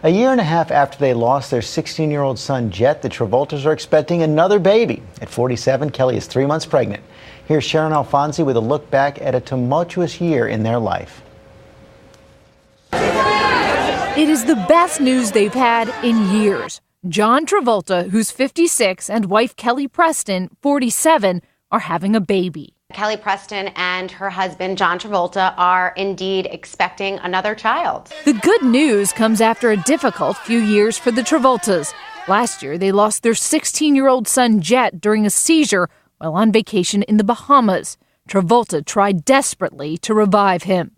A year and a half after they lost their 16-year-old son, Jett, the Travoltas are expecting another baby. At 47, Kelly is 3 months pregnant. Here's Sharon Alfonsi with a look back at a tumultuous year in their life. It is the best news they've had in years. John Travolta, who's 56, and wife Kelly Preston, 47, are having a baby. Kelly Preston and her husband, John Travolta, are indeed expecting another child. The good news comes after a difficult few years for the Travoltas. Last year, they lost their 16-year-old son, Jett, during a seizure while on vacation in the Bahamas. Travolta tried desperately to revive him.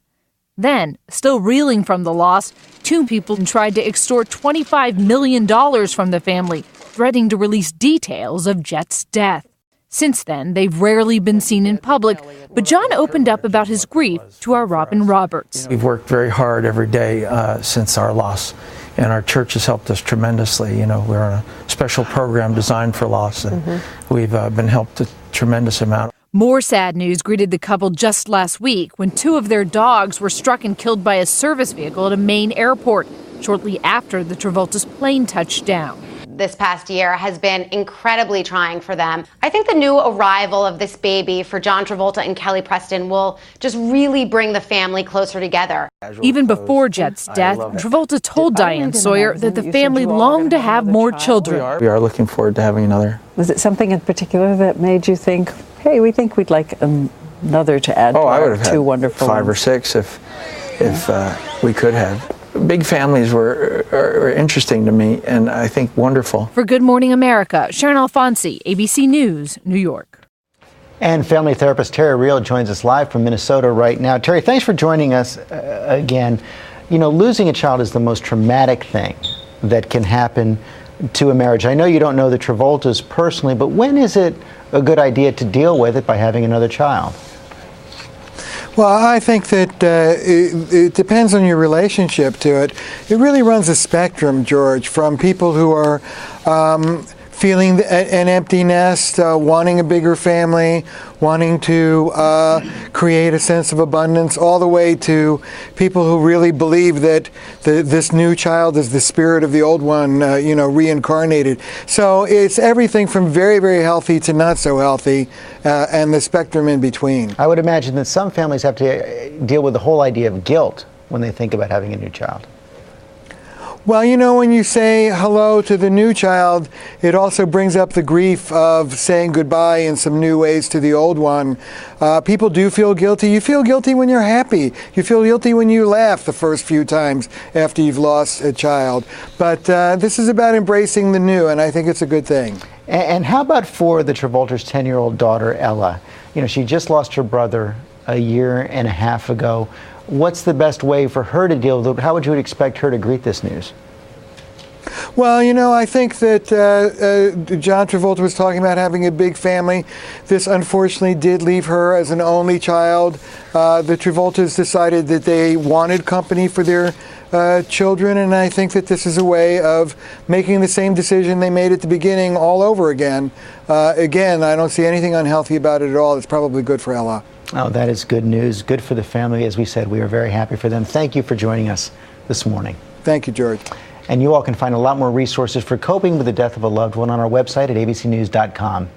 Then, still reeling from the loss, two people tried to extort $25 million from the family, threatening to release details of Jett's death. Since then, they've rarely been seen in public, but John opened up about his grief to our Robin Roberts. We've worked very hard every day since our loss, and our church has helped us tremendously. You know, we're on a special program designed for loss, and we've been helped a tremendous amount. More sad news greeted the couple just last week when two of their dogs were struck and killed by a service vehicle at a Maine airport shortly after the Travolta's plane touched down. This past year has been incredibly trying for them. I think the new arrival of this baby for John Travolta and Kelly Preston will just really bring the family closer together. Even before Jett's death, Travolta told Diane Sawyer that the family longed to have more children. We are looking forward to having another. Was it something in particular that made you think, hey, we think we'd like another to add to I would our have two had wonderful 5 or ones? 6 if we could have. Big families are interesting to me, and I think wonderful. For Good Morning America, Sharon Alfonsi, ABC News, New York. And family therapist Terry Real joins us live from Minnesota right now. Terry, thanks for joining us again. You know, losing a child is the most traumatic thing that can happen to a marriage. I know you don't know the Travoltas personally, but when is it a good idea to deal with it by having another child? Well, I think that it depends on your relationship to it. It really runs a spectrum, George, from people who are feeling an empty nest, wanting a bigger family, wanting to create a sense of abundance, all the way to people who really believe that this new child is the spirit of the old one, reincarnated. So it's everything from very, very healthy to not so healthy, and the spectrum in between. I would imagine that some families have to deal with the whole idea of guilt when they think about having a new child. Well, you know, when you say hello to the new child, it also brings up the grief of saying goodbye in some new ways to the old one. People do feel guilty. You feel guilty when you're happy. You feel guilty when you laugh the first few times after you've lost a child. But this is about embracing the new, and I think it's a good thing. And how about for the Travolta's 10-year-old daughter, Ella? You know, she just lost her brother a year and a half ago. What's the best way for her to deal with it? How would you expect her to greet this news? Well, you know, I think that John Travolta was talking about having a big family. This unfortunately did leave her as an only child. The Travoltas decided that they wanted company for their children, and I think that this is a way of making the same decision they made at the beginning all over again. Again, I don't see anything unhealthy about it at all. It's probably good for Ella. Oh, that is good news. Good for the family. As we said, we are very happy for them. Thank you for joining us this morning. Thank you, George. And you all can find a lot more resources for coping with the death of a loved one on our website at abcnews.com.